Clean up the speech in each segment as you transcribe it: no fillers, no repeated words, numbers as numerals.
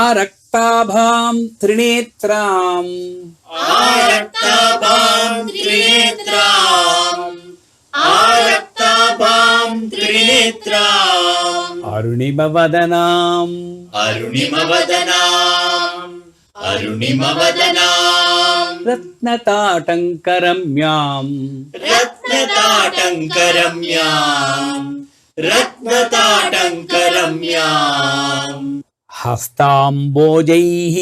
रक्ताभां त्रिनेत्रां आरक्ताभां त्रिनेत्राम् आरक्ताभां त्रिनेत्राम् अरुणिमवदनां अरुणिमवदनाम् अरुणिमवदनाम् रत्नताटङ्करम्यां रत्नताटङ्करम्याम् रत्नताटङ्करम्याम् हस्ताम्बोजैः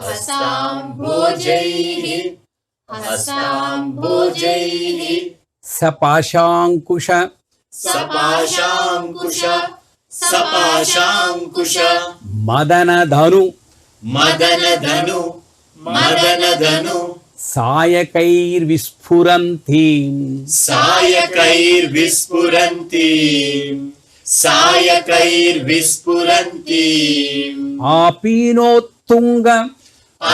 हस्ताम्बोजैः हस्ताम्बोजैः सपाशाङ्कुश सपाशाङ्कुश सपाशाङ्कुश मदनधनु मदनधनु मदनधनु सायकैर्विस्फुरन्तीं सायकैर्विस्फुरन्तीम् सायकैर्विस्फुरन्तीम् आपीनोत्तुङ्ग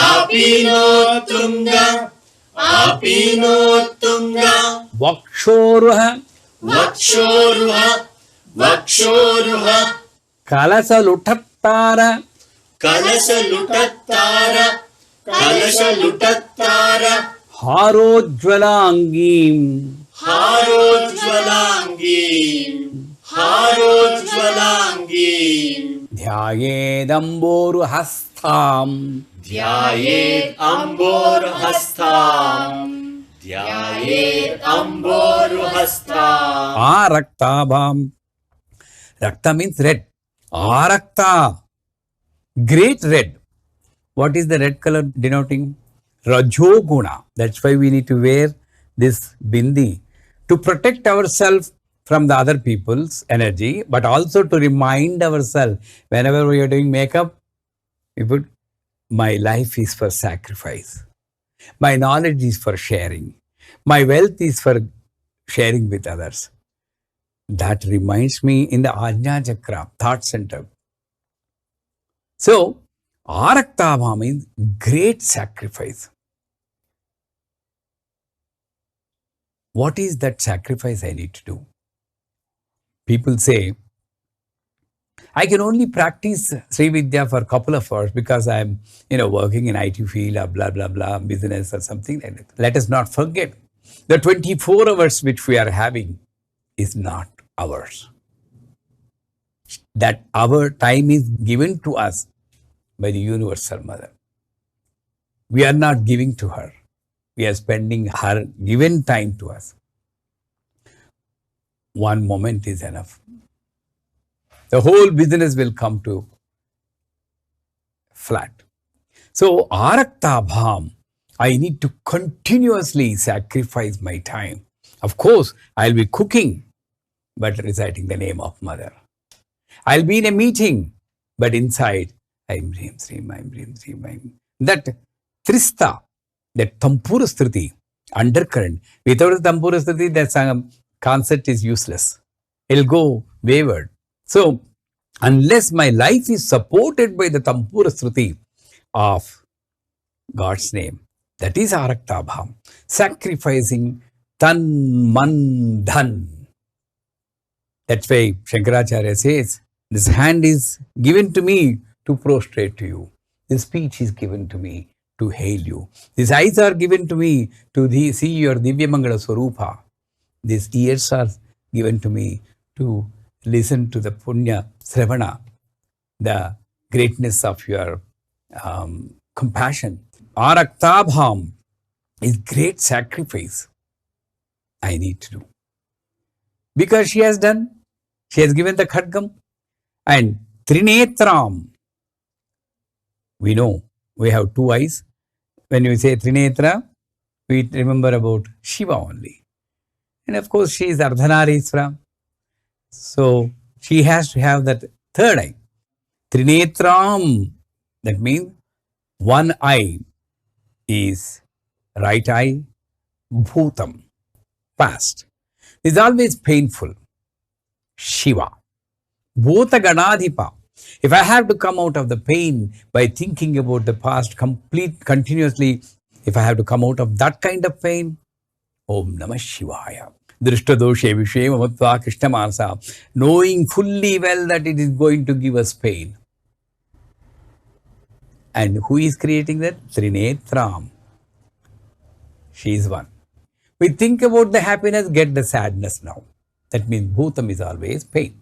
आपीनोत्तुङ्ग आपीनोत्तुङ्ग वक्षोरुह वक्षोरुह वक्षोरुह कलसलुठत्तार कलशलुटत्तार कलशलुटत्तार हारोज्ज्वलाङ्गीं हारोज्ज्वलाङ्गीम् हारोज्ज्वलाङ्गीम् ध्यायेदम्बोरुहस्तां ध्यायेत् अम्बोरुहस्ताम् ध्यायेत् अम्बोरुहस्ताम् आरक्ताभां. Rakta means red. Arakta, great red. What is the red color denoting? Rajoguna. That's why we need to wear this bindi to protect ourselves from the other people's energy, but also to remind ourselves whenever we are doing makeup, we put, my life is for sacrifice. My knowledge is for sharing. My wealth is for sharing with others. That reminds me in the Ajna Chakra, thought center. So, Araktava means great sacrifice. What is that sacrifice I need to do? People say, I can only practice Sri Vidya for a couple of hours because I'm, working in IT field or blah, blah, blah, business or something like that. Let us not forget, the 24 hours which we are having is not ours. That our time is given to us by the Universal Mother. We are not giving to her. We are spending her given time to us. One moment is enough. The whole business will come to flat. So, Arakta Bham, I need to continuously sacrifice my time. Of course, I'll be cooking, but reciting the name of Mother. I'll be in a meeting, but inside, I'm Dream Sreem, I'm Dream Sreem, I'm. That Trista, that Tampura Sthiti, undercurrent. Without the Tampura Sthiti, that concept is useless. It'll go wayward. So, unless my life is supported by the Tampura Sthiti of God's name, that is Arakta Bham, sacrificing Tan Man Dhan. That's why Shankaracharya says, this hand is given to me to prostrate to you. This speech is given to me to hail you. These eyes are given to me to see your Divya Mangala Swarupa. These ears are given to me to listen to the Punya Sravana, the greatness of your compassion. Araktabham is great sacrifice I need to do. Because she has done, she has given the Khadgam. And Trinetram, we know we have two eyes. When we say Trinetra, we remember about Shiva only. And of course, she is Ardhanariswara. So, she has to have that third eye. Trinetram, that means one eye is right eye, Bhutam, past. It's always painful. Shiva. Bhuta Ganadhipa. If I have to come out of the pain by thinking about the past continuously, if I have to come out of that kind of pain, Om Namah Shivaya. Drishtadoshe Vishe Mamatva Krishna Manasa, knowing fully well that it is going to give us pain. And who is creating that? Trinetram. She is one. We think about the happiness, get the sadness now. That means bhutam is always pain.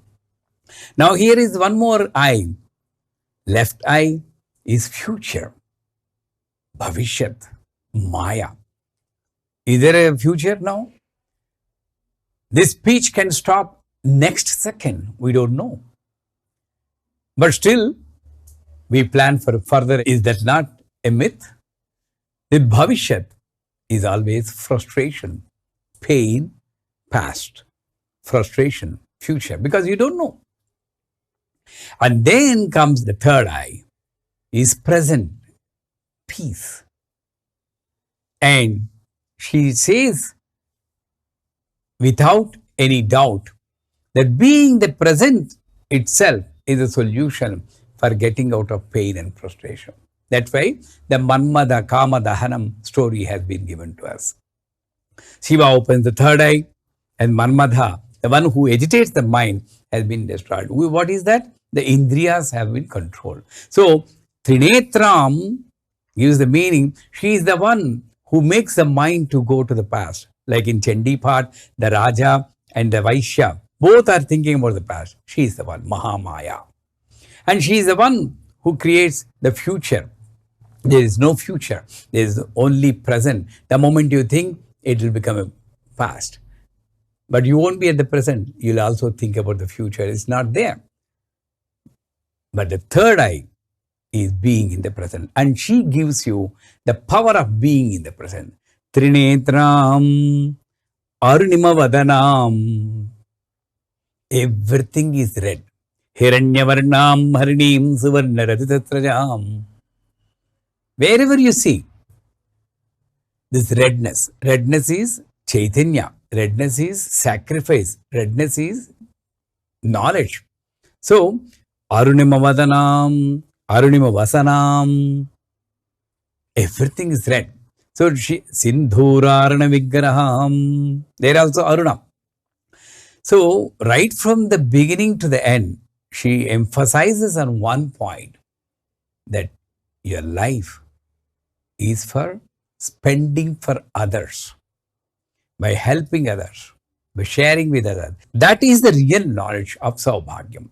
Now here is one more eye. Left eye is future. Bhavishyat. Maya. Is there a future now? This speech can stop next second. We don't know. But still, we plan for further. Is that not a myth? The bhavishyat is always frustration, pain, past, frustration, future, because you don't know. And then comes the third eye, is present, peace. And she says, without any doubt, that being the present itself is a solution for getting out of pain and frustration. That's why the Manmada Kama Dahanam story has been given to us. Shiva opens the third eye, and Manmadha, the one who agitates the mind, has been destroyed. What is that? The Indriyas have been controlled. So, Trinetram gives the meaning, she is the one who makes the mind to go to the past. Like in Chandipat, the Raja and the Vaishya, both are thinking about the past. She is the one, Mahamaya. And she is the one who creates the future. There is no future. There is only present. The moment you think, it will become a past. But you won't be at the present. You'll also think about the future. It's not there. But the third eye is being in the present. And she gives you the power of being in the present. Trinetram Arunima Vadanam. Everything is red. Hiranyavarnam Harinim Suvarnaraditatrajam. Wherever you see this redness is Chaitanya, redness is sacrifice, redness is knowledge. So, Arunima Vadanam, Arunima Vasanam, everything is red. So, Sindhurarana Vigraham, there also Aruna. So, right from the beginning to the end, she emphasizes on one point, that your life is for spending for others, by helping others, by sharing with others. That is the real knowledge of Saubhagyam.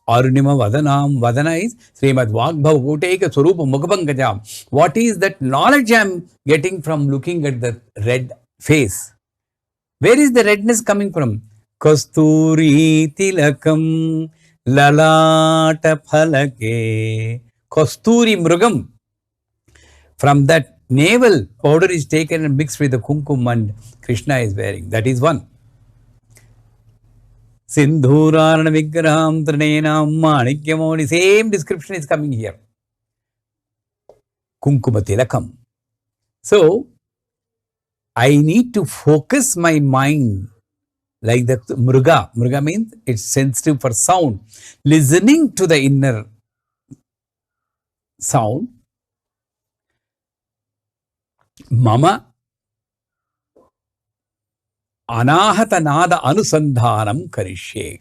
Arunima Vadanam, Vadana is Srimad Vagbhav Koteka Swarupa Mukhabangajam. What is that knowledge I am getting from looking at the red face? Where is the redness coming from? Kasturi Tilakam Lalata Phalake. Kasturi Mrugam. From that navel, powder is taken and mixed with the kumkum and Krishna is wearing. That is one. Sindhurarana Vigraham Tranenam Manikyamoni. Same description is coming here. Kumkuma Tilakam. So, I need to focus my mind like the Mruga. Mruga means it's sensitive for sound. Listening to the inner sound. Mama Anahata Nada Anusandhanam Karishye.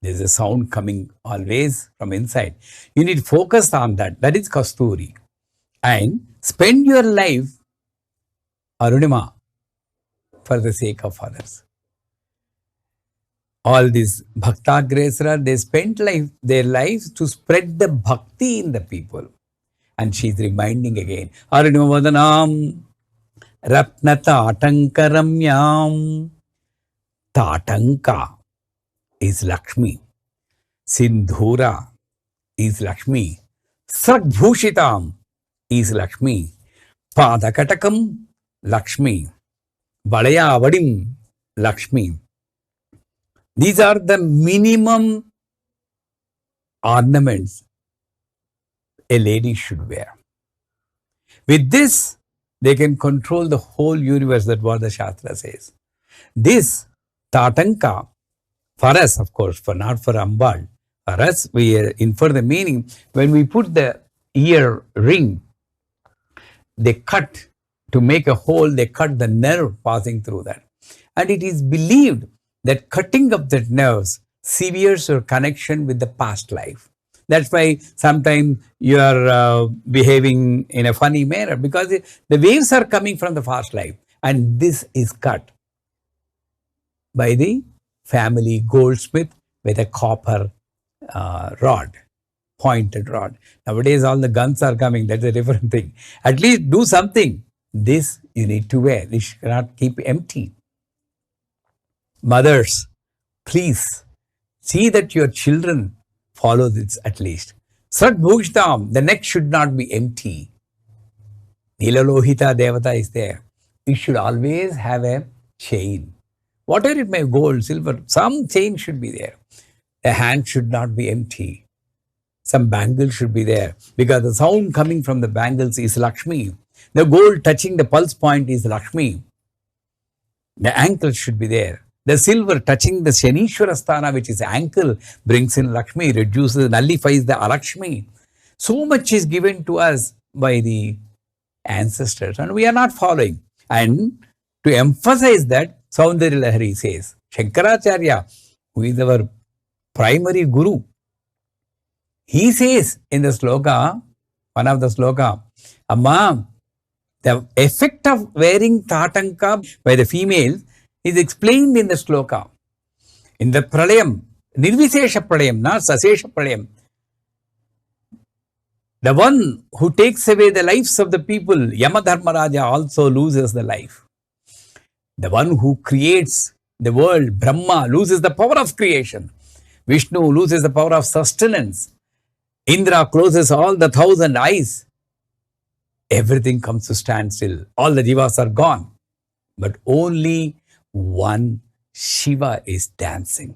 There is a sound coming always from inside. You need focus on that. That is Kasturi. And spend your life, Arunima, for the sake of others. All these Bhaktagresara, they spent their lives to spread the bhakti in the people. And she is reminding again, Arunima Vadanam Ratnata Atankaramyam. Tatanka is Lakshmi. Sindhura is Lakshmi. Sargbhushitam is Lakshmi. Padakatakam Lakshmi. Valaya Vadim Lakshmi. These are the minimum ornaments a lady should wear. With this, they can control the whole universe. That's what the Shastra says. This Tatanka, for us, of course, not for Ambal, for us, we infer the meaning. When we put the ear ring, they cut, to make a hole, they cut the nerve passing through that. And it is believed that cutting of that nerves severs your connection with the past life. That's why sometimes you are behaving in a funny manner, because the waves are coming from the fast life, and this is cut by the family goldsmith with a copper rod, pointed rod. Nowadays, all the guns are coming. That's a different thing. At least do something. This you need to wear. You should not keep empty. Mothers, please see that your children follow this at least. Srat Bhujtam, the neck should not be empty. Nilalohita Devata is there. You should always have a chain. Whatever it may be, gold, silver, some chain should be there. The hand should not be empty. Some bangle should be there, because the sound coming from the bangles is Lakshmi. The gold touching the pulse point is Lakshmi. The ankle should be there. The silver touching the Shanishwara Sthana, which is ankle, brings in Lakshmi, reduces, nullifies the Alakshmi. So much is given to us by the ancestors, and we are not following. And to emphasize that, Saundarya Lahari says, Shankaracharya, who is our primary guru, he says in the sloka, one of the sloka, Amma, the effect of wearing tatanka by the female is explained in the sloka. In the pralayam, nirvisesha pralayam, not sasesha pralayam. The one who takes away the lives of the people, Yamadharmaraja, also loses the life. The one who creates the world, Brahma, loses the power of creation. Vishnu loses the power of sustenance. Indra closes all the 1,000 eyes. Everything comes to standstill. All the jivas are gone. But only one Shiva is dancing.